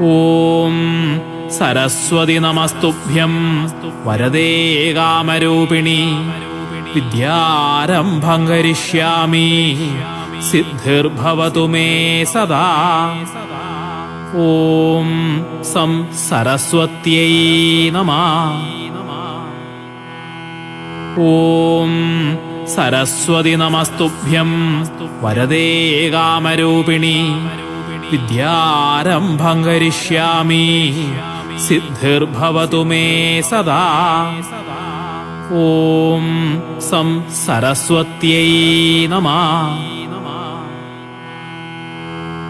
ഓം സരസ്വതി നമസ്തുഭ്യം വരദേ കാമരൂപിണി വിദ്യാരംഭം കരിഷ്യാമി സിദ്ധിർഭവതു may സദാ. ഓം some സരസ്വത്यै നമഃ. ഓം സരസ്വതി നമസ്തുഭ്യം വരദേ കാമരൂപിണി വിദ്യാരംഭം കരിഷ്യാമി സിദ്ധിർഭവതു may സദാ. ഓം സം സരസ്വത്यै നമഃ.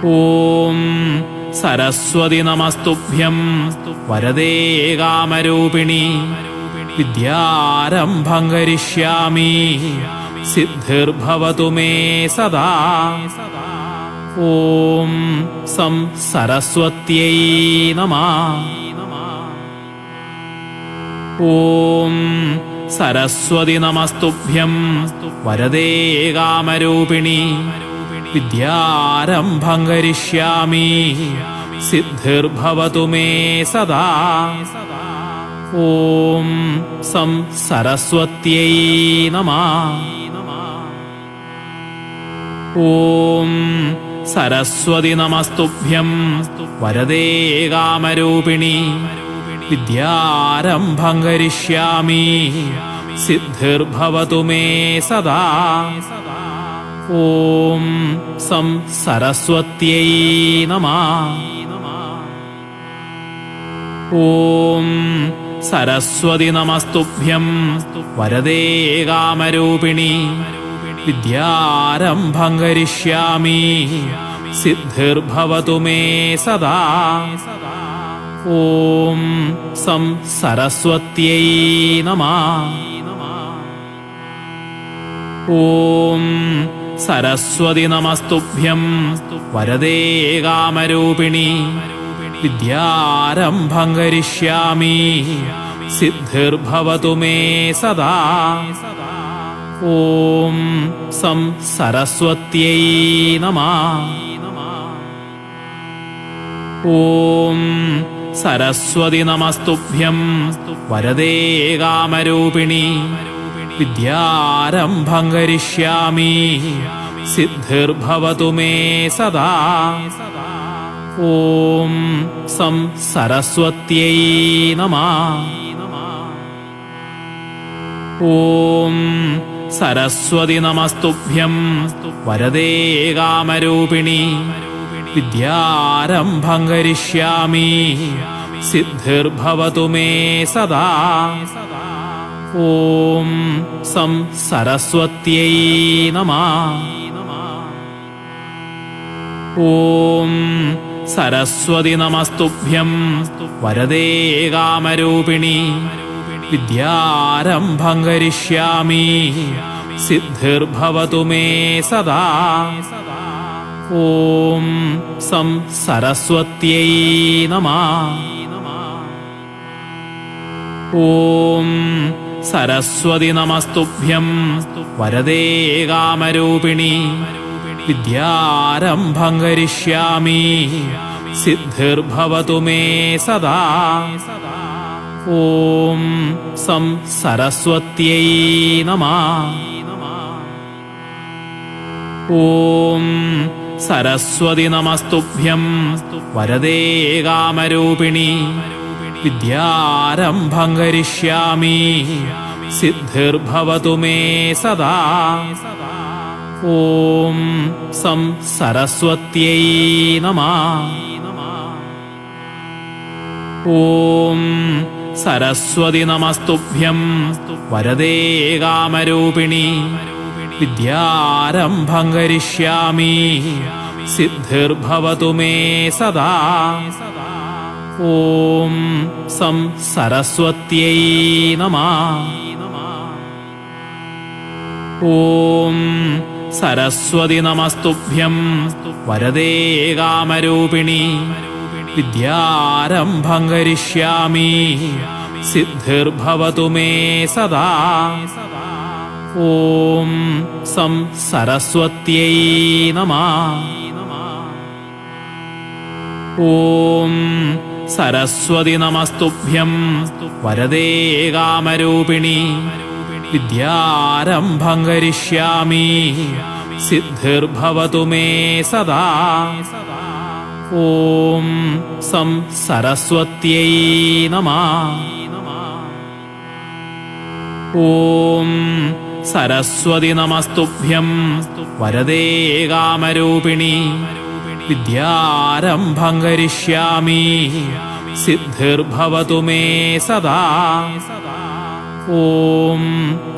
ഓം സരസ്വതി നമസ്തുഭ്യം വരദേ കാമരൂപിണി വിദ്യാരംഭം കരിഷ്യാമി സിദ്ധിർഭവതു മേ സദാ. ഓം സം സരസ്വത്यै നമഃ. ഓം സരസ്വതി നമസ്തുഭ്യം വരദേ കാമരൂപിണി വിദ്യാരംഭം കരിഷ്യാമി സിദ്ധിർഭവതു മേ സദാ. ഓം സം സരസ്വത്यै നമഃ. ഓം സരസ്വതി നമസ്തുഭ്യം വരദേ കാമരൂപിണി വിദ്യാരംഭം കരിഷ്യാമി സിദ്ധിർഭവതു മേ സദാ. ഓം സം സരസ്വത്यै നമഃ. ഓം സരസ്വതി നമസ്തുഭ്യം വരദേ കാമരൂപിണി വിദ്യാരംഭം കരിഷ്യാമി സിദ്ധിർഭവതു മേ സദാ. ഓം സം സരസ്വത്यै നമഃ. ഓം സരസ്വതി നമസ്തുഭ്യം വരദേ കാമരൂപിണി വിദ്യാരംഭം കരിഷ്യാമി സിദ്ധിർഭവതു മേ സദാ. ഓം സം സരസ്വത്यै നമഃ. ഓം സരസ്വതി നമസ്തുഭ്യം വരദേ കാമരൂപിണി വിദ്യാരംഭം കരിഷ്യാമി സിദ്ധിർഭവതു മേ സദാ. ഓം സം സരസ്വത്यै നമഃ. ഓം സരസ്വതി നമസ്തുഭ്യം വരദേ കാമരൂപിണി വിദ്യാരംഭം കരിഷ്യാമി സിദ്ധിർഭവതു മേ സദാ. ഓം സം സരസ്വത്यै നമഃ. ഓം സരസ്വതി നമസ്തുഭ്യം വരദേ കാമരൂപിണി വിദ്യാരംഭം കരിഷ്യാമി സിദ്ധിർഭവതു മേ സദാ. ഓം സം സരസ്വത്यै നമഃ. ഓം സരസ്വതി നമസ്തുഭ്യം വരദേ കാമരൂപിണി വിദ്യാരംഭം കരിഷ്യാമി സിദ്ധിർഭവതു മേ സദാ. ഓം സം സരസ്വത്यै നമഃ. ഓം സരസ്വതി നമസ്തുഭ്യം വരദേ കാമരൂപിണി വിദ്യാരംഭം കരിഷ്യാമി സിദ്ധിർഭവതു മേ സദാ. ഓം സം സരസ്വത്यै നമഃ. ഓം സരസ്വതി നമസ്തുഭ്യം വരദേ കാമരൂപിണി വിദ്യാരംഭം കരിഷ്യാമി സിദ്ധിർഭവതു മേ സദാ. ഓം സം സരസ്വത്यै നമഃ. ഓം സരസ്വതി നമസ്തുഭ്യം വരദേ കാമരൂപിണി വിദ്യാരംഭം കരിഷ്യാമി സിദ്ധിർഭവതു മേ സദാ. ഓം സം സരസ്വത്यै നമഃ. ഓം സരസ്വതി നമസ്തുഭ്യം വരദേ കാമരൂപിണി വിദ്യാരംഭം കരിഷ്യാമി സിദ്ധിർഭവതു മേ സദാ. ഓം സം സരസ്വത്यै നമഃ. ഓം സരസ്വതി നമസ്തുഭ്യം വരദേ കാമരൂപിണി വിദ്യാരംഭം കരിഷ്യാമി സിദ്ധിർഭവതു മേ സദാ. ഓം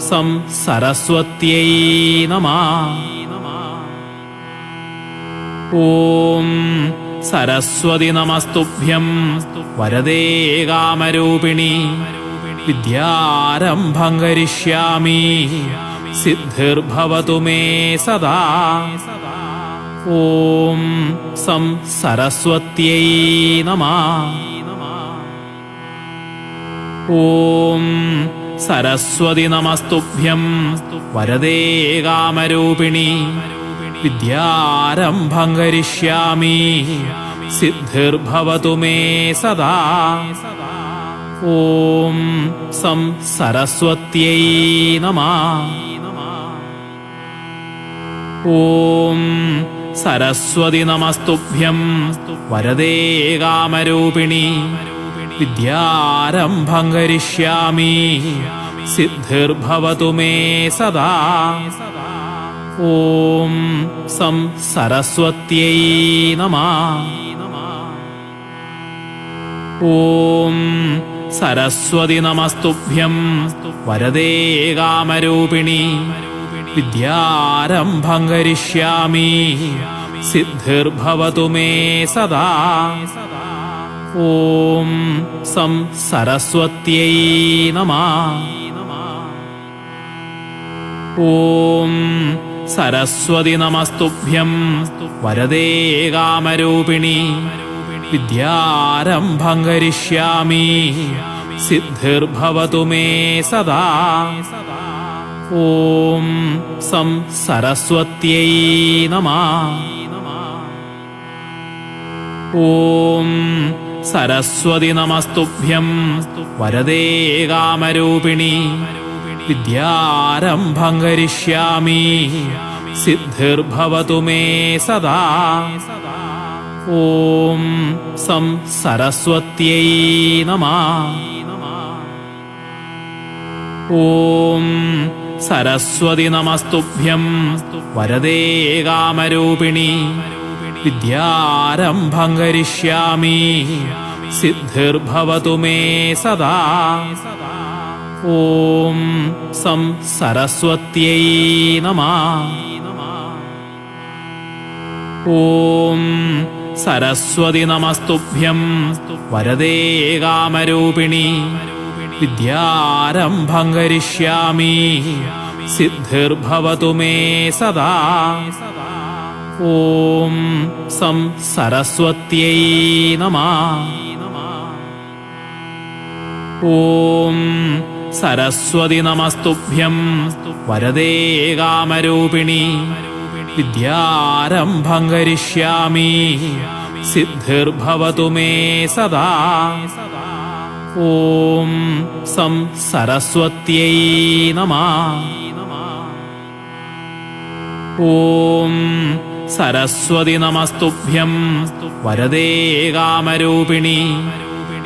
സം സരസ്വത്यै നമഃ. ഓം സരസ്വതി നമസ്തുഭ്യം വരദേ കാമരൂപിണി വിദ്യാരംഭം കരിഷ്യാമി സിദ്ധിർഭവതു മേ സദാ. ഓം സം സരസ്വത്यै നമഃ. ഓം സരസ്വതി നമസ്തുഭ്യം വരദേ കാമരൂപിണി വിദ്യാരംഭം കരിഷ്യാമി സിദ്ധിർഭവതു മേ സദാ. ഓം സം സരസ്വത്यै നമഃ. ഓം സരസ്വതി നമസ്തുഭ്യം വരദേ കാമരൂപിണി വിദ്യാരംഭം കരിഷ്യാമി സിദ്ധിർഭവതു മേ സദാ. ഓം സം സരസ്വത്यै നമഃ. ഓം സരസ്വതി നമസ്തുഭ്യം വരദേ കാമരൂപിണി വിദ്യാരംഭം കരിഷ്യാമി സിദ്ധിർഭവതു മേ സദാ. ഓം സം സരസ്വത്यै നമഃ. ഓം സരസ്വതി നമസ്തുഭ്യം വരദേ കാമരൂപിണി വിദ്യാരംഭം കരിഷ്യാമി സിദ്ധിർഭവതു മേ സദാ. ഓം സം സരസ്വത്यै നമഃ. ഓം സരസ്വതി നമസ്തുഭ്യം വരദേ കാമരൂപിണി വിദ്യാരംഭം കരിഷ്യാമി സിദ്ധിർഭവതു മേ സദാ. ഓം സം സരസ്വത്यै നമഃ. ഓം സരസ്വതി നമസ്തുഭ്യം വരദേ കാമരൂപിണി വിദ്യാരംഭം കരിഷ്യാമി സിദ്ധിർഭവതു മേ സദാ. ഓം സം സരസ്വത്यै നമഃ. ഓം സരസ്വതി നമസ്തുഭ്യം വരദേ കാമരൂപിണി വിദ്യാരംഭം കരിഷ്യാമി സിദ്ധിർഭവതു മേ സദാ. ഓം സം സരസ്വത്यै നമഃ. ഓം സരസ്വതി നമസ്തുഭ്യം വരദേ കാമരൂപിണി വിദ്യാരംഭം കരിഷ്യാമി സിദ്ധിർഭവതു മേ സദാ. ഓം സം സരസ്വത്यै നമഃ. ഓം സരസ്വതി നമസ്തുഭ്യം വരദേ കാമരൂപിണി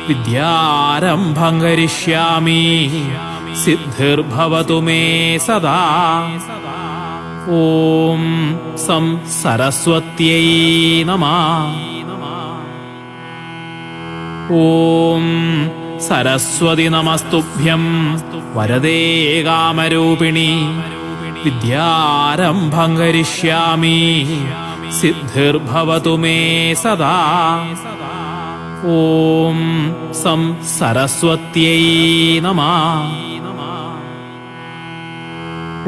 വിദ്യാരംഭം കരിഷ്യാമി സിദ്ധിർഭവതു മേ സദാ. ഓം സം സരസ്വത്यै നമഃ. ഓം സരസ്വതി നമസ്തുഭ്യം വരദേ കാമരൂപിണി വിദ്യാരംഭം കരിഷ്യാമി സിദ്ധിർഭവതു മേ സദാ. ഓം സം സരസ്വത്यै നമഃ.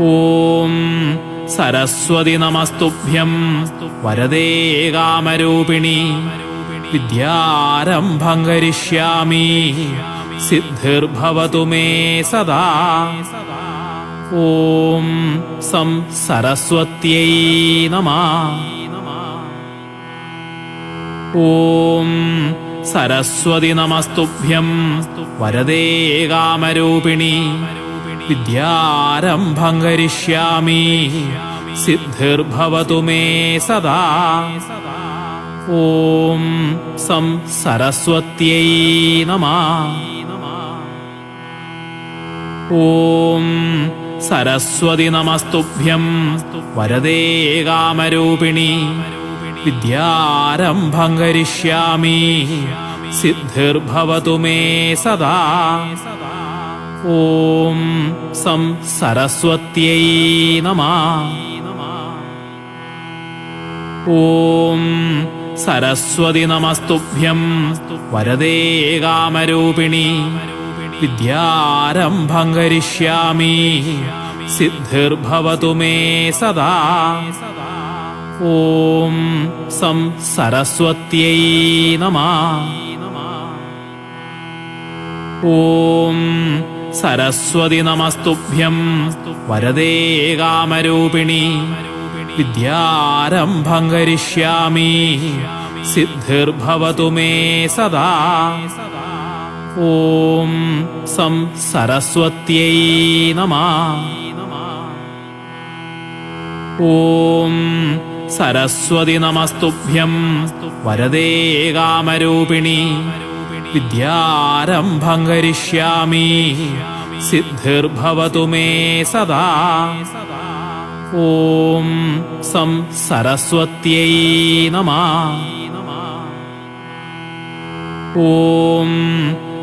ഓം സരസ്വതി നമസ്തുഭ്യം വരദേ കാമരൂപിണി വിദ്യാരംഭം കരിഷ്യാമി സിദ്ധിർഭവതു മേ സദാ. ഓം സം സരസ്വത്यै നമഃ. ഓം സരസ്വതി നമസ്തുഭ്യം വരദേ കാമരൂപിണി വിദ്യാരംഭം കരിഷ്യാമി സിദ്ധിർഭവതു മേ സദാ. ഓം സം സരസ്വത്यै നമഃ. ഓം സരസ്വതി നമസ്തുഭ്യം വരദേ കാമരൂപിണി വിദ്യാരംഭം കരിഷ്യാമി സിദ്ധിർഭവതു മേ സദാ. ഓം സം സരസ്വത്यै നമഃ. ഓം സരസ്വതി നമസ്തുഭ്യം വരദേ കാമരൂപിണി വിദ്യാരംഭം കരിഷ്യാമി സിദ്ധിർഭവതു മേ സദാ. ഓം സം സരസ്വത്यै നമഃ. ഓം സരസ്വതി നമസ്തുഭ്യം വരദേ കാമരൂപിണി വിദ്യാരംഭം കരിഷ്യാമി സിദ്ധിർഭവതു മേ സദാ. ഓം സം സരസ്വത്यै നമഃ. ഓം സരസ്വതി നമസ്തുഭ്യം വരദേ കാമരൂപിണി വിദ്യാരംഭം കരിഷ്യാമി സിദ്ധിർഭവതു മേ സദാ. ഓം സം സരസ്വത്यै നമഃ. ഓം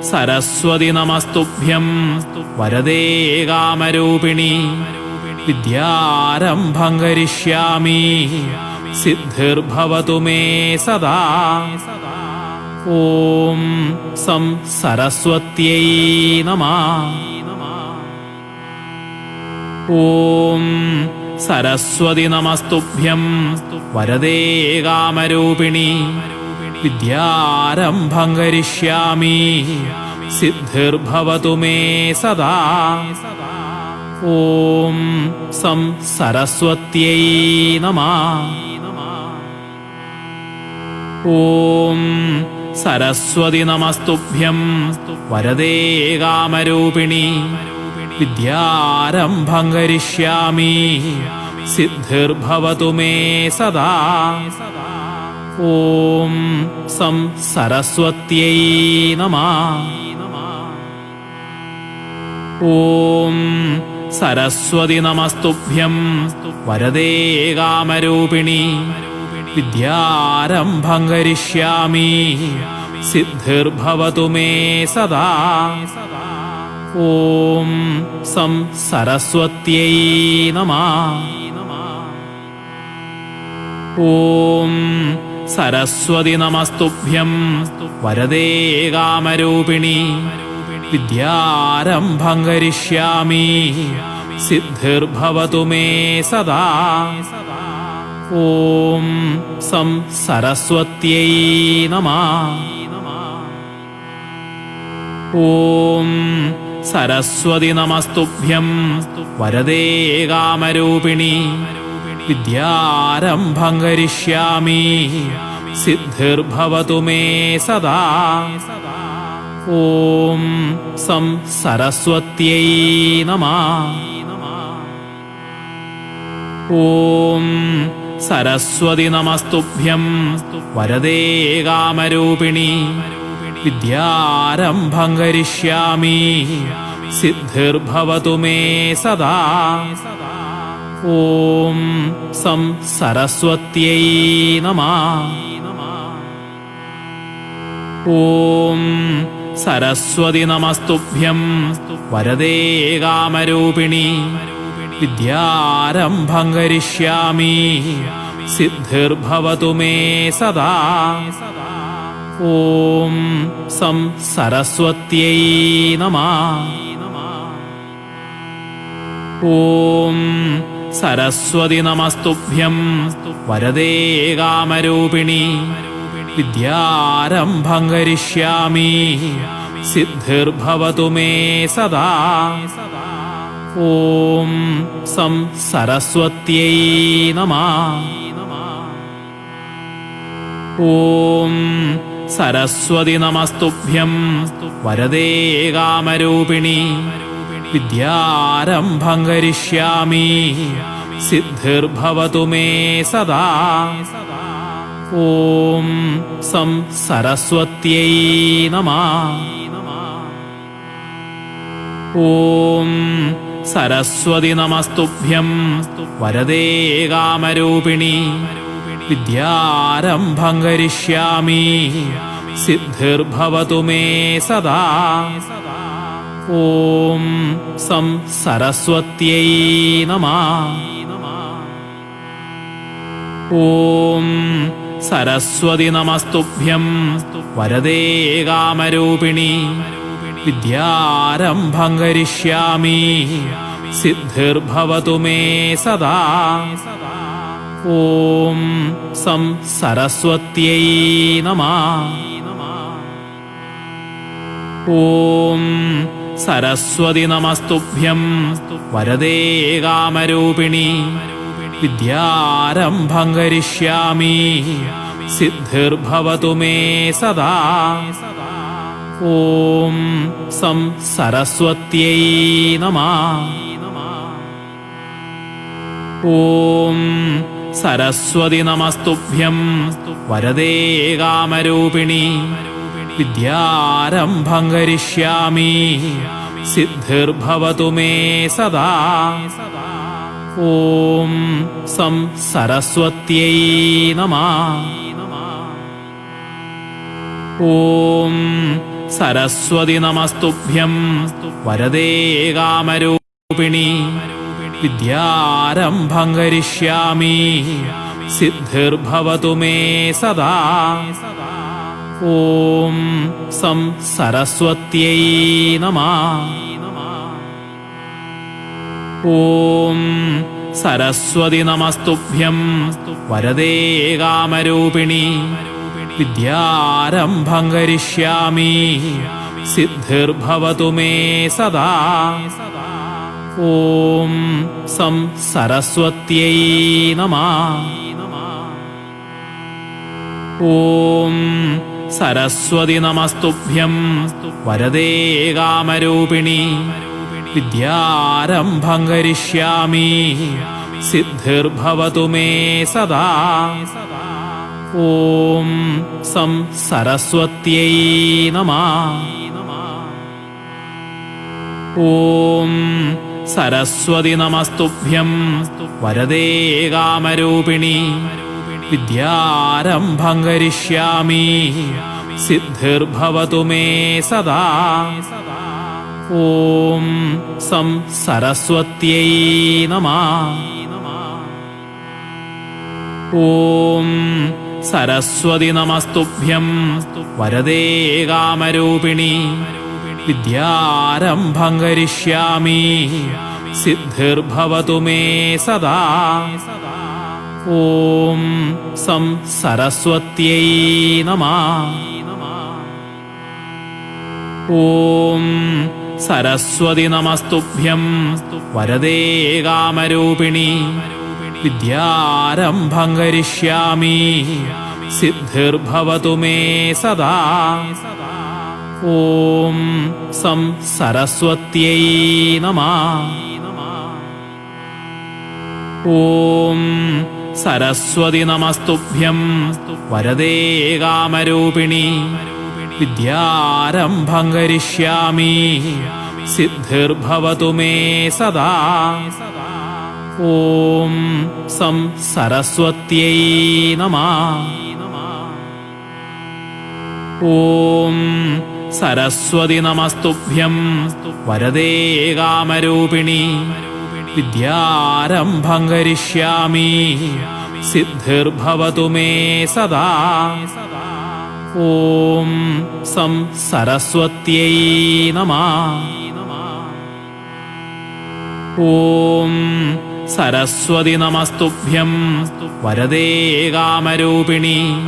സരസ്വതി നമസ്തുഭ്യം വരദേ കാമരൂപിണി വിദ്യാരംഭം കരിഷ്യാമി സിദ്ധിർഭവതു മേ സദാ. ഓം സം സരസ്വത്यै നമഃ. ഓം സരസ്വതി നമസ്തുഭ്യം വരദേ കാമരൂപിണി വിദ്യാരംഭം കരിഷ്യാമി സിദ്ധിർഭവതു മേ സദാ. ഓം സം സരസ്വത്यै നമഃ. ഓം സരസ്വതി നമസ്തുഭ്യം വരദേ കാമരൂപിണി വിദ്യാരംഭം കരിഷ്യാമി സിദ്ധിർഭവതു മേ സദാ. ഓം സം സരസ്വത്यै നമഃ. ഓം സരസ്വതി നമസ്തുഭ്യം വരദേ കാമരൂപിണി വിദ്യാരംഭം കരിഷ്യാമി സിദ്ധിർഭവതു മേ സദാ. ഓം സം സരസ്വത്यै നമഃ. ഓം സരസ്വതി നമസ്തുഭ്യം വരദേ കാമരൂപിണി വിദ്യാരംഭം കരിഷ്യാമി സിദ്ധിർഭവതു മേ സദാ. ഓം സം സരസ്വത്यै നമഃ. ഓം സരസ്വതി നമസ്തുഭ്യം വരദേ കാമരൂപിണി വിദ്യാരംഭം കരിഷ്യാമി സിദ്ധിർഭവതു മേ സദാ. ഓം സം സരസ്വത്यै നമഃ. ഓം സരസ്വതി നമസ്തുഭ്യം വരദേ കാമരൂപിണി വിദ്യാരംഭം കരിഷ്യാമി സിദ്ധിർഭവതു മേ സദാ. ഓം സം സരസ്വത്यै നമഃ. ഓം സരസ്വതി നമസ്തുഭ്യം വരദേ കാമരൂപിണി വിദ്യാരംഭം കരിഷ്യാമി സിദ്ധിർഭവതു മേ സദാ. ഓം സം സരസ്വത്यै നമഃ. ഓം സരസ്വതി നമസ്തുഭ്യം വരദേ കാമരൂപിണി വിദ്യാരംഭം കരിഷ്യാമി സിദ്ധിർഭവതു മേ സദാ. ഓം സം സരസ്വത്यै നമഃ. ഓം സരസ്വതി നമസ്തുഭ്യം വരദേ കാമരൂപിണി വിദ്യാരംഭം കരിഷ്യാമി സിദ്ധിർഭവതു മേ സദാ. ഓം സം സരസ്വത്यै നമഃ. ഓം സരസ്വതി നമസ്തുഭ്യം വരദേ കാമരൂപിണി വിദ്യാരംഭം കരിഷ്യാമി സിദ്ധിർഭവതു മേ സദാ. ഓം സം സരസ്വത്यै നമഃ. ഓം സരസ്വതി നമസ്തുഭ്യം വരദേ കാമരൂപിണി വിദ്യാരംഭം കരിഷ്യാമി സിദ്ധിർഭവതു മേ സദാ. ഓം സം സരസ്വത്यै നമഃ. ഓം സരസ്വതി നമസ്തുഭ്യം വരദേ കാമരൂപിണി വിദ്യാരംഭം കരിഷ്യാമി സിദ്ധിർഭവതു മേ സദാ. ഓം സം സരസ്വത്यै നമഃ. ഓം സരസ്വതി നമസ്തുഭ്യം വരദേ കാമരൂപിണി വിദ്യാരംഭം കരിഷ്യാമി സിദ്ധിർഭവതു മേ സദാ. ഓം സം സരസ്വത്यै നമഃ. ഓം സരസ്വതി നമസ്തുഭ്യം വരദേ കാമരൂപിണി വിദ്യാരംഭം കരിഷ്യാമി സിദ്ധിർഭവതു മേ സദാ. ഓം സം സരസ്വത്यै നമഃ. ഓം സരസ്വതി നമസ്തുഭ്യം വരദേ കാമരൂപിണി വിദ്യാരംഭം കരിഷ്യാമി സിദ്ധിർഭവതു മേ സദാ. ഓം സം സരസ്വത്यै നമഃ. ഓം സരസ്വതി നമസ്തുഭ്യം വരദേ കാമരൂപിണി വിദ്യാരംഭം കരിഷ്യാമി സിദ്ധിർഭവതു മേ സദാ. ഓം സം സരസ്വത്यै നമഃ. ഓം സരസ്വതി നമസ്തുഭ്യം വരദേ കാമരൂപിണി വിദ്യാരംഭം കരിഷ്യാമി സിദ്ധിർഭവതു മേ സദാ. ഓം സം സരസ്വത്यै നമഃ. ഓം സരസ്വതി നമസ്തുഭ്യം വരദേ കാമരൂപിണി വിദ്യാരംഭം കരിഷ്യാമി സിദ്ധിർഭവതു മേ സദാ. ഓം സം സരസ്വത്यै നമഃ. ഓം സരസ്വതി നമസ്തുഭ്യം വരദേ കാമരൂപിണി വിദ്യാരംഭം കരിഷ്യാമി സിദ്ധിർഭവതു മേ സദാ. ഓം സം സരസ്വത്यै നമഃ. ഓം സരസ്വതി നമസ്തുഭ്യം വരദേ കാമരൂപിണി വിദ്യാരംഭം കരിഷ്യാമി സിദ്ധിർഭവതു മേ സദാ. ഓം സം സരസ്വത്यै നമഃ. ഓം സരസ്വതി നമസ്തുഭ്യം വരദേ കാമരൂപിണി വിദ്യാരംഭം കരിഷ്യാമി സിദ്ധിർഭവതു മേ സദാ. ഓം സം സരസ്വത്यै നമഃ. ഓം സരസ്വതി നമസ്തുഭ്യം വരദേ കാമരൂപിണി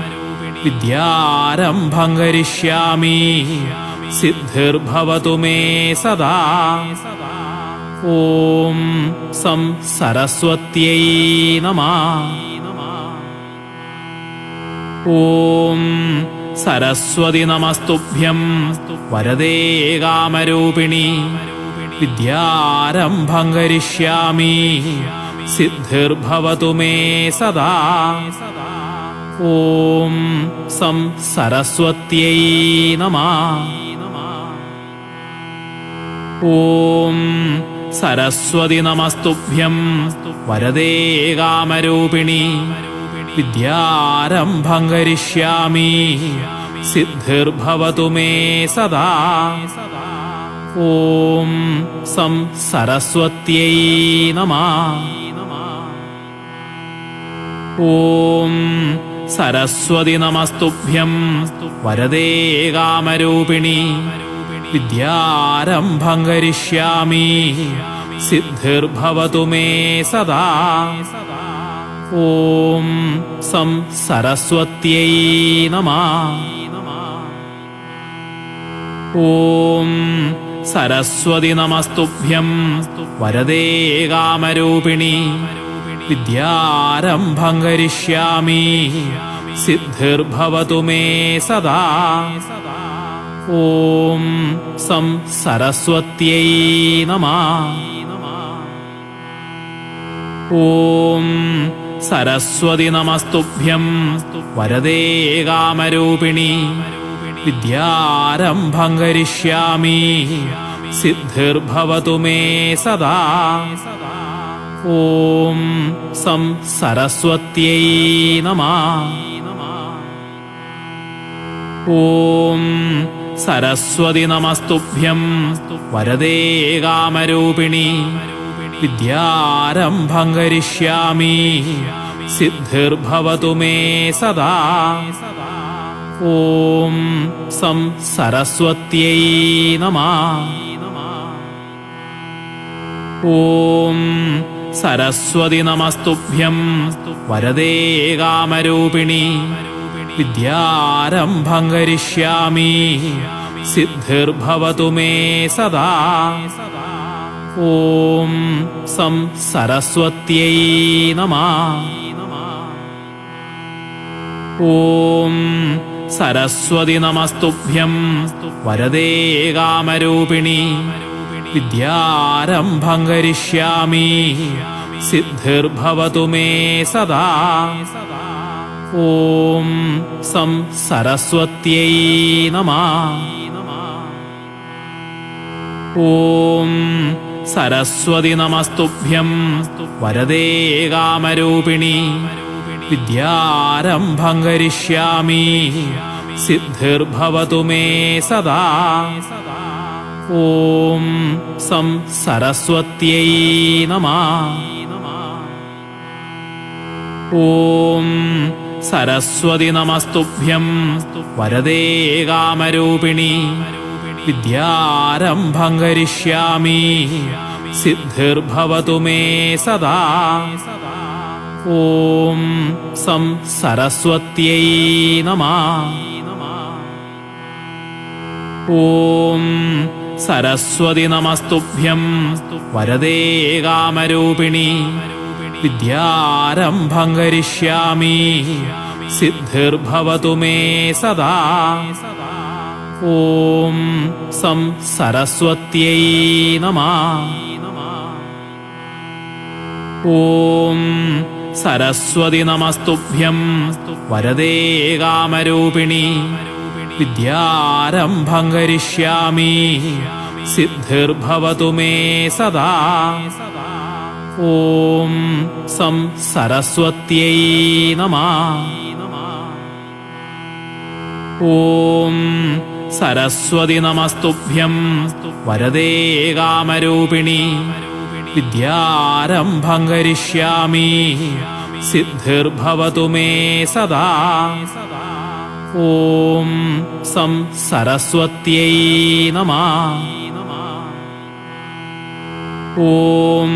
വിദ്യാരംഭം കരിഷ്യാമി സിദ്ധിർഭവതു മേ സദാ. ഓം സം സരസ്വത്यै നമഃ. ഓം സരസ്വതി നമസ്തുഭ്യം വരദേ കാമരൂപിണി വിദ്യാരംഭം കരിഷ്യാമി സിദ്ധിർഭവതു മേ സദാ. ഓം സം സരസ്വത്यै നമഃ. ഓം സരസ്വതി നമസ്തുഭ്യം വരദേ കാമരൂപിണി വിദ്യാരംഭം കരിഷ്യാമി സിദ്ധിർഭവതു മേ സദാ. ഓം സം സരസ്വത്यै നമഃ. ഓം സരസ്വതി നമസ്തുഭ്യം വരദേ കാമരൂപിണി വിദ്യാരംഭം കരിഷ്യാമി സിദ്ധിർഭവതു മേ സദാ. ഓം സം സരസ്വത്यै നമഃ. ഓം സരസ്വതി നമസ്തുഭ്യം വരദേ കാമരൂപിണി വിദ്യാരംഭം കരിഷ്യാമി സിദ്ധിർഭവതു മേ സദാ. ഓം സം സരസ്വത്यै നമഃ. ഓം സരസ്വതി നമസ്തുഭ്യം വരദേ കാമരൂപിണി വിദ്യാരംഭം കരിഷ്യാമി സിദ്ധിർഭവതു മേ സദാ. ഓം സം സരസ്വത്यै നമഃ. ഓം സരസ്വതി നമസ്തുഭ്യം വരദേ കാമരൂപിണി വിദ്യാരംഭം കരിഷ്യാമി സിദ്ധിർഭവതു മേ സദാ. ഓം സം സരസ്വത്यै നമഃ. ഓം സരസ്വതി നമസ്തുഭ്യം വരദേ കാമരൂപിണി വിദ്യാരംഭം കരിഷ്യാമി സിദ്ധിർഭവതു മേ സദാ. ഓം സം സരസ്വത്यै നമഃ. ഓം സരസ്വതി നമസ്തുഭ്യം വരദേ കാമരൂപിണി വിദ്യാരംഭം കരിഷ്യാമി സിദ്ധിർഭവതു മേ സദാ. ഓം സം സരസ്വത്यै നമഃ. ഓം സരസ്വതി നമസ്തുഭ്യം വരദേ കാമരൂപിണി വിദ്യാരംഭം കരിഷ്യാമി സിദ്ധിർഭവതു മേ സദാ. ഓം സം സരസ്വത്यै നമഃ. ഓം സരസ്വതി നമസ്തുഭ്യം വരദേ കാമരൂപിണി വിദ്യാരംഭം കരിഷ്യാമി സിദ്ധിർഭവതു മേ സദാ. ഓം സം സരസ്വത്यै നമഃ. ഓം സരസ്വതി നമസ്തുഭ്യം വരദേ കാമരൂപിണി വിദ്യാരംഭം കരിഷ്യാമി സിദ്ധിർഭവതു മേ സദാ. ഓം സം സരസ്വത്यै നമഃ. ഓം സരസ്വതി നമസ്തുഭ്യം വരദേ കാമരൂപിണി വിദ്യാരംഭം കരിഷ്യാമി സിദ്ധിർഭവതു മേ സദാ. ഓം സം സരസ്വത്यै നമഃ. ഓം സരസ്വതി നമസ്തുഭ്യം വരദേ കാമരൂപിണി വിദ്യാരംഭം കരിഷ്യാമി സിദ്ധിർഭവതു മേ സദാ. ഓം സം സരസ്വത്यै നമഃ. ഓം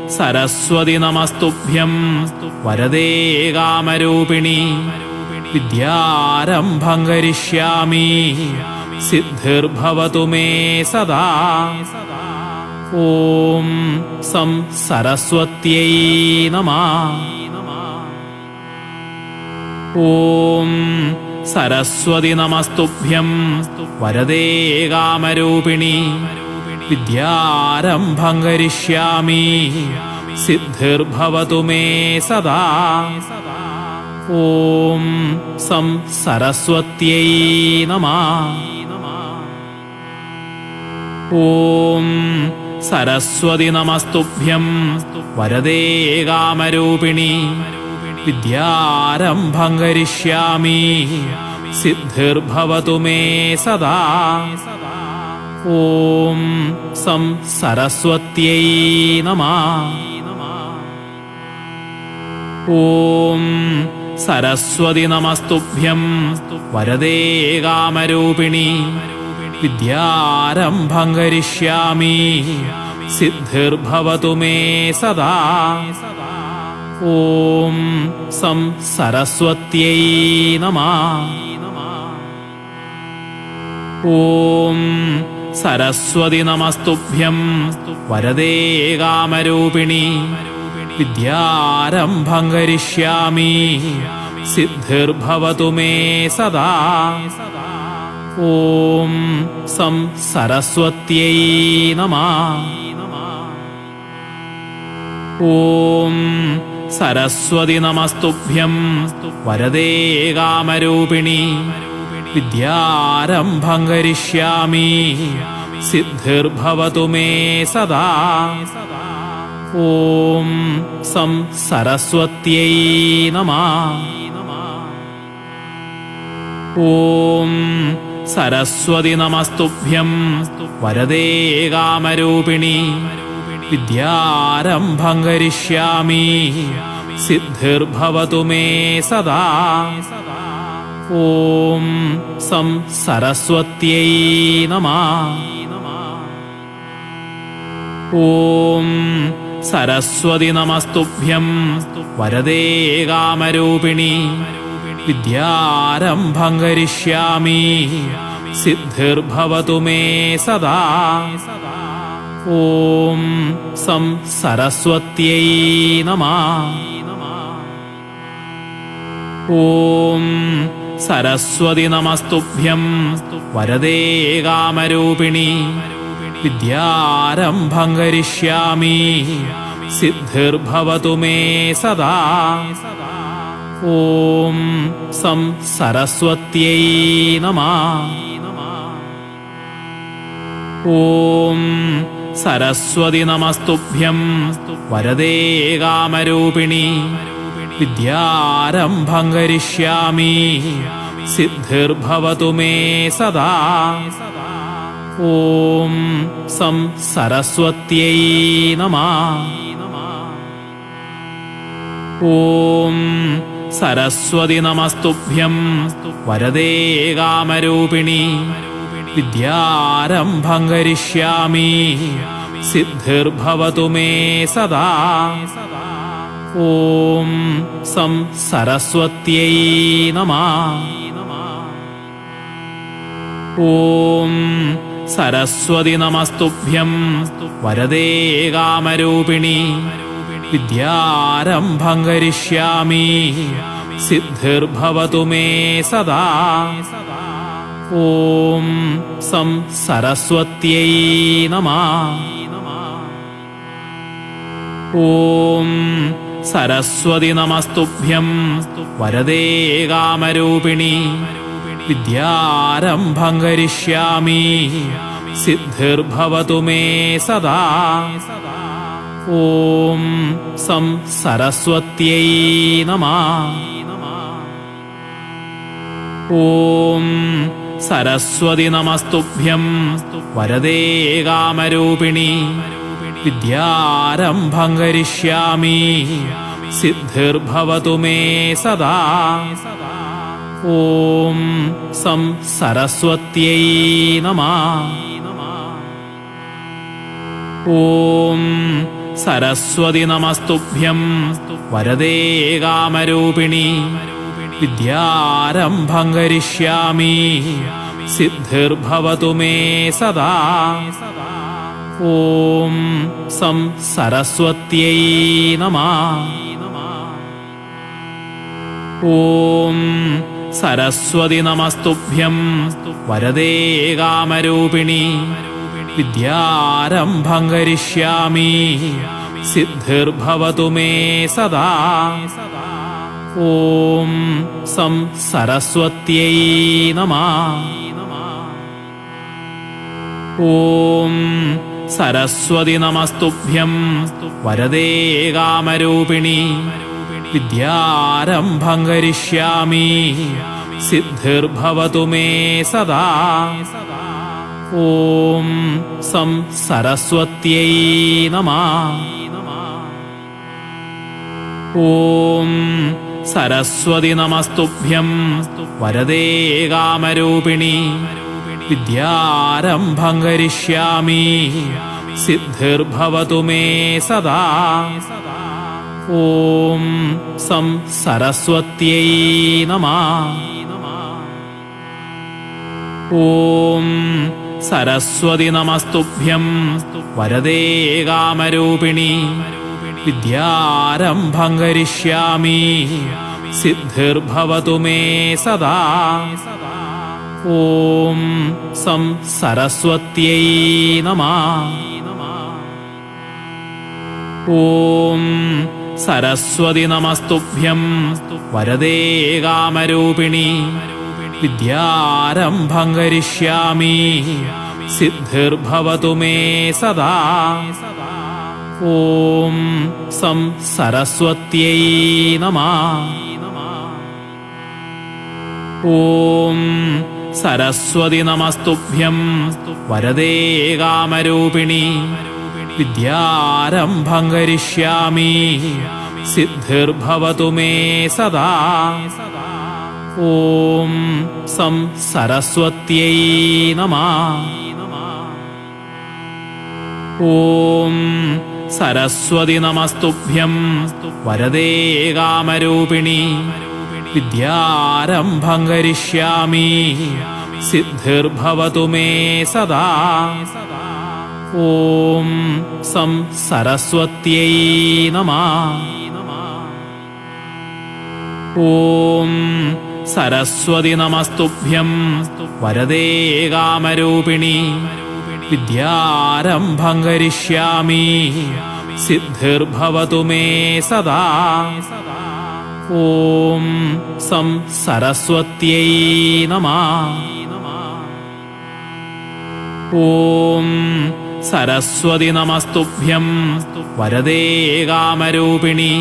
സരസ്വതി നമസ്തുഭ്യം വരദേ കാമരൂപിണി വിദ്യാരംഭം കരിഷ്യാമി സിദ്ധിർഭവതു മേ സദാ. ഓം സം സരസ്വത്यै നമഃ. ഓം സരസ്വതി നമസ്തുഭ്യം വരദേ കാമരൂപിണി വിദ്യാരംഭം കരിഷ്യാമി സിദ്ധിർഭവതു മേ സദാ. ഓം സം സരസ്വത്यै നമഃ. ഓം സരസ്വതി നമസ്തുഭ്യം വരദേ കാമരൂപിണി വിദ്യാരംഭം കരിഷ്യാമി സിദ്ധിർഭവതു മേ സദാ. ഓം സം സരസ്വത്यै നമഃ. ഓം സരസ്വതി നമസ്തുഭ്യം വരദേ കാമരൂപിണി വിദ്യാരംഭം കരിഷ്യാമി സിദ്ധിർഭവതു മേ സദാ. ഓം സം സരസ്വത്यै നമഃ. ഓം സരസ്വതി നമസ്തുഭ്യം വരദേ കാമരൂപിണി വിദ്യാരംഭം കരിഷ്യാമി സിദ്ധിർഭവതു മേ സദാ. ഓം സം സരസ്വത്यै നമഃ. ഓം സരസ്വതി നമസ്തുഭ്യം വരദേ കാമരൂപിണി വിദ്യാരംഭം കരിഷ്യാമി സിദ്ധിർഭവതു മേ സദാ. ഓം സം സരസ്വത്यै നമഃ. ഓം സരസ്വതി നമസ്തുഭ്യം വരദേ കാമരൂപിണി വിദ്യാരംഭം കരിഷ്യാമി സിദ്ധിർഭവതു മേ സദാ. ഓം സം സരസ്വത്यै നമഃ. ഓം സരസ്വതി നമസ്തുഭ്യം വരദേ കാമരൂപിണി വിദ്യാരംഭം കരിഷ്യാമി സിദ്ധിർഭവതു മേ സദാ. ഓം സം സരസ്വത്यै നമഃ. ഓം സരസ്വതി നമസ്തുഭ്യം വരദേ കാമരൂപിണി വിദ്യാരംഭം കരിഷ്യാമി സിദ്ധിർഭവതു മേ സദാ. ഓം സം സരസ്വത്यै നമഃ. ഓം സരസ്വതി നമസ്തുഭ്യം വരദേ കാമരൂപിണി വിദ്യാരംഭം കരിഷ്യാമി സിദ്ധിർഭവതു മേ സദാ. ഓം സം സരസ്വത്यै നമഃ. ഓം സരസ്വതി നമസ്തുഭ്യം വരദേ കാമരൂപിണി വിദ്യാരംഭം കരിഷ്യാമി സിദ്ധിർഭവതു മേ സദാ. ഓം സം സരസ്വത്यै നമഃ. ഓം സരസ്വതി നമസ്തുഭ്യം വരദേ കാമരൂപിണി വിദ്യാരംഭം കരിഷ്യാമി സിദ്ധിർഭവതു മേ സദാ. ഓം സം സരസ്വത്यै നമഃ. ഓം സരസ്വതി നമസ്തുഭ്യം വരദേ കാമരൂപിണി വിദ്യാരംഭം കരിഷ്യാമി സിദ്ധിർഭവതു മേ സദാ. ഓം സം സരസ്വത്यै നമഃ. ഓം സരസ്വതി നമസ്തുഭ്യം വരദേ കാമരൂപിണി വിദ്യാരംഭം കരിഷ്യാമി സിദ്ധിർഭവതു മേ സദാ. ഓം സം സരസ്വത്यै നമഃ. ഓം സരസ്വതി നമസ്തുഭ്യം വരദേ കാമരൂപിണി വിദ്യാരംഭം കരിഷ്യാമി സിദ്ധിർഭവതു മേ സദാ. ഓം സം സരസ്വത്यै നമഃ. ഓം സരസ്വതി നമസ്തുഭ്യം വരദേ കാമരൂപിണി വിദ്യാരംഭം കരിഷ്യാമി സിദ്ധിർഭവതു മേ സദാ. ഓം സം സരസ്വത്यै നമഃ. ഓം സരസ്വതി നമസ്തുഭ്യം വരദേ കാമരൂപിണി വിദ്യാരംഭം കരിഷ്യാമി സിദ്ധിർഭവതു മേ സദാ. ഓം സം സരസ്വത്यै നമഃ. ഓം സരസ്വതി നമസ്തുഭ്യം വരദേ കാമരൂപിണി വിദ്യാരംഭം കരിഷ്യാമി സിദ്ധിർഭവതു മേ സദാ. ഓം സം സരസ്വത്यै നമഃ. ഓം സരസ്വതി നമസ്തുഭ്യം വരദേ കാമരൂപിണി വിദ്യാരംഭം കരിഷ്യാമി സിദ്ധിർഭവതു മേ സദാ. ഓം സം സരസ്വത്यै നമഃ. ഓം സരസ്വതി നമസ്തുഭ്യം വരദേ കാമരൂപിണി വിദ്യാരംഭം കരിഷ്യാമി സിദ്ധിർഭവതു മേ സദാ. ഓം സം സരസ്വത്यै നമഃ. ഓം സരസ്വതി നമസ്തുഭ്യം വരദേ കാമരൂപിണി വിദ്യാരംഭം കരിഷ്യാമി സിദ്ധിർഭവതു മേ സദാ. ഓം സം സരസ്വത്यै നമഃ. ഓം സരസ്വതി നമസ്തുഭ്യം വരദേ കാമരൂപിണി വിദ്യാരംഭം കരിഷ്യാമി സിദ്ധിർഭവതു മേ സദാ. ഓം സം സരസ്വത്यै നമഃ. ഓം സരസ്വതി നമസ്തുഭ്യം വരദേ കാമരൂപിണി വിദ്യാരംഭം കരിഷ്യാമി സിദ്ധിർഭവതു മേ സദാ. ഓം സം സരസ്വത്यै നമഃ. ഓം സരസ്വതി നമസ്തുഭ്യം വരദേ കാമരൂപിണി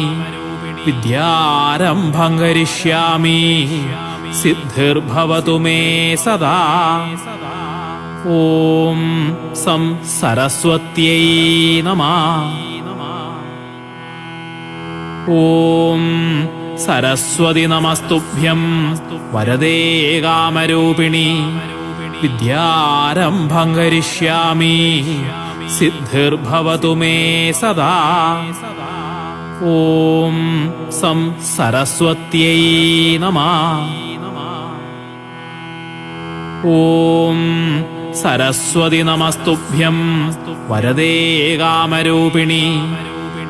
വിദ്യാരംഭം കരിഷ്യാമി സിദ്ധിർഭവതു മേ സദാ. ഓം സം സരസ്വത്यै നമഃ. ഓം സരസ്വതി നമസ്തുഭ്യം വരദേ കാമരൂപിണി വിദ്യാരംഭം കരിഷ്യാമി സിദ്ധിർഭവതു മേ സദാ. ഓം സം സരസ്വത്यै നമഃ. ഓം സരസ്വതി നമസ്തുഭ്യം വരദേ കാമരൂപിണി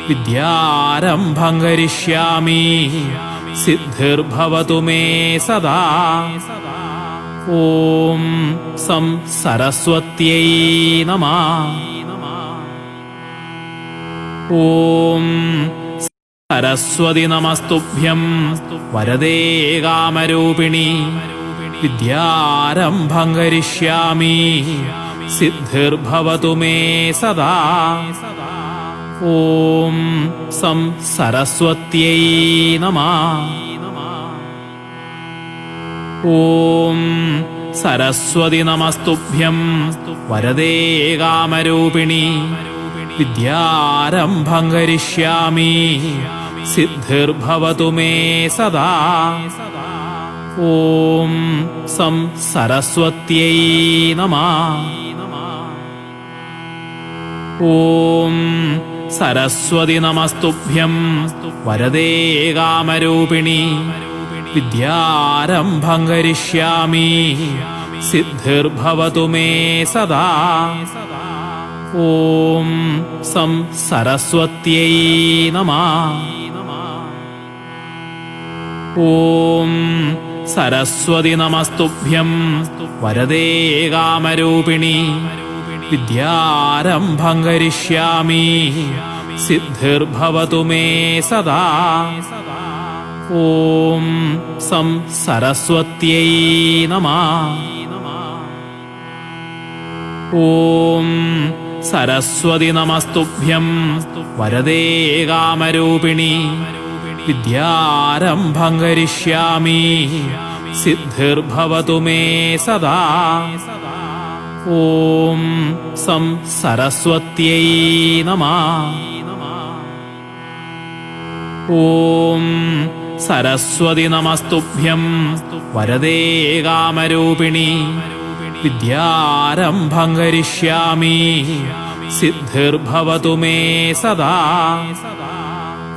വിദ്യാരംഭം കരിഷ്യാമി സിദ്ധിർഭവതു മേ സദാ. ഓം സം സരസ്വത്यै നമഃ. ഓം സരസ്വതി നമസ്തുഭ്യം വരദേ കാമരൂപിണി വിദ്യാരംഭം കരിഷ്യാമി സിദ്ധിർഭവതു മേ സദാ. ഓം സം സരസ്വത്यै നമഃ. ഓം സരസ്വതി നമസ്തുഭ്യം വരദേ കാമരൂപിണി വിദ്യാരംഭം കരിഷ്യാമി സിദ്ധിർഭവതു മേ സദാ. ഓം സം സരസ്വത്यै നമഃ. ഓം സരസ്വതി നമസ്തുഭ്യം വരദേ കാമരൂപിണി വിദ്യാരംഭം കരിഷ്യാമി സിദ്ധിർഭവതു മേ സദാ. ഓം സം സരസ്വത്यै നമഃ. ഓം സരസ്വതി നമസ്തുഭ്യം വരദേ കാമരൂപിണി വിദ്യാരംഭം കരിഷ്യാമി സിദ്ധിർഭവതു മേ സദാ. ഓം സം സരസ്വത്यै നമഃ. ഓം സരസ്വതി നമസ്തുഭ്യം വരദേ കാമരൂപിണി വിദ്യാരംഭം കരിഷ്യാമി സിദ്ധിർഭവതു മേ സദാ. ഓം സം സരസ്വത്यै നമഃ. ഓം സരസ്വതി നമസ്തുഭ്യം വരദേ കാമരൂപിണി വിദ്യാരംഭം കരിഷ്യാമി സിദ്ധിർഭവതു മേ സദാ.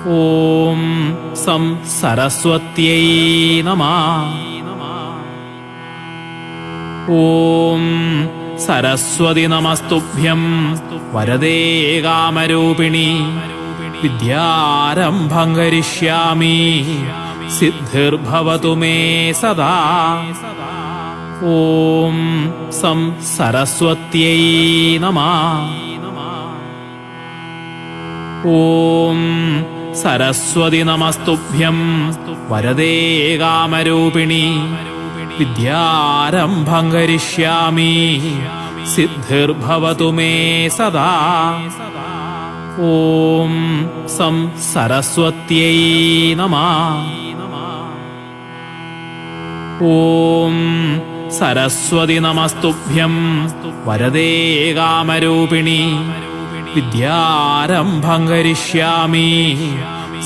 ഓം സം സരസ്വത്यै നമഃ. ഓം സരസ്വതി നമസ്തുഭ്യം വരദേ കാമരൂപിണി വിദ്യാരംഭം കരിഷ്യാമി സിദ്ധിർഭവതു മേ സദാ. ഓം സം സരസ്വത്यै നമഃ. ഓം സരസ്വതി നമസ്തുഭ്യം വരദേ കാമരൂപിണി വിദ്യാരംഭം കരിഷ്യാമി സിദ്ധിർഭവതു മേ സദാ. ഓം സം സരസ്വത്यै നമഃ. ഓം സരസ്വതി നമസ്തുഭ്യം വരദേ കാമരൂപിണി വിദ്യാരംഭം കരിഷ്യാമി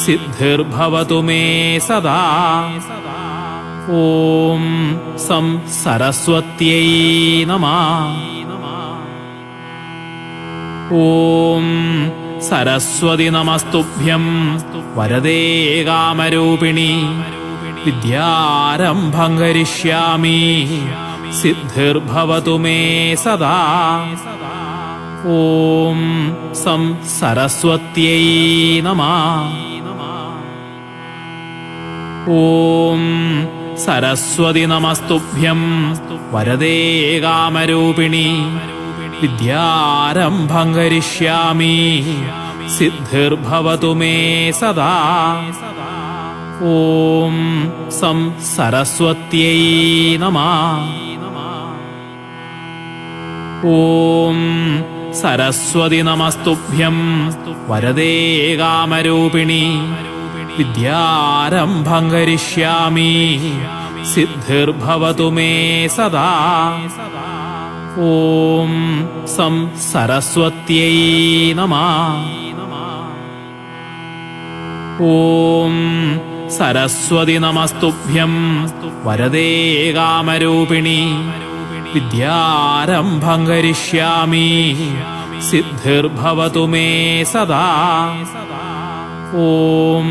സിദ്ധിർഭവതു മേ സദാ. ഓം സം സരസ്വത്यै നമഃ. ഓം സരസ്വതി നമസ്തുഭ്യം വരദേ കാമരൂപിണി വിദ്യാരംഭം കരിഷ്യാമി സിദ്ധിർഭവതു മേ സദാ. ഓം സം സരസ്വത്यै നമഃ. ഓം സരസ്വതി നമസ്തുഭ്യം വരദേ കാമരൂപിണി വിദ്യാരംഭം കരിഷ്യാമി സിദ്ധിർഭവതു മേ സദാ. ഓം സം സരസ്വത്यै നമഃ. ഓം സരസ്വതി നമസ്തുഭ്യം വരദേ കാമരൂപിണി വിദ്യാരംഭം കരിഷ്യാമി സിദ്ധിർഭവതു മേ സദാ. ഓം സം സരസ്വത്यै നമഃ. ഓം സരസ്വതി നമസ്തുഭ്യം വരദേ കാമരൂപിണി വിദ്യാരംഭം കരിഷ്യാമി സിദ്ധിർഭവതു മേ സദാ. ഓം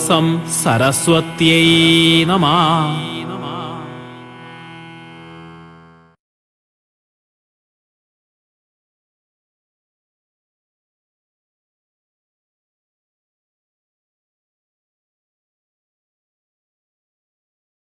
സം സരസ്വത്यै നമഃ.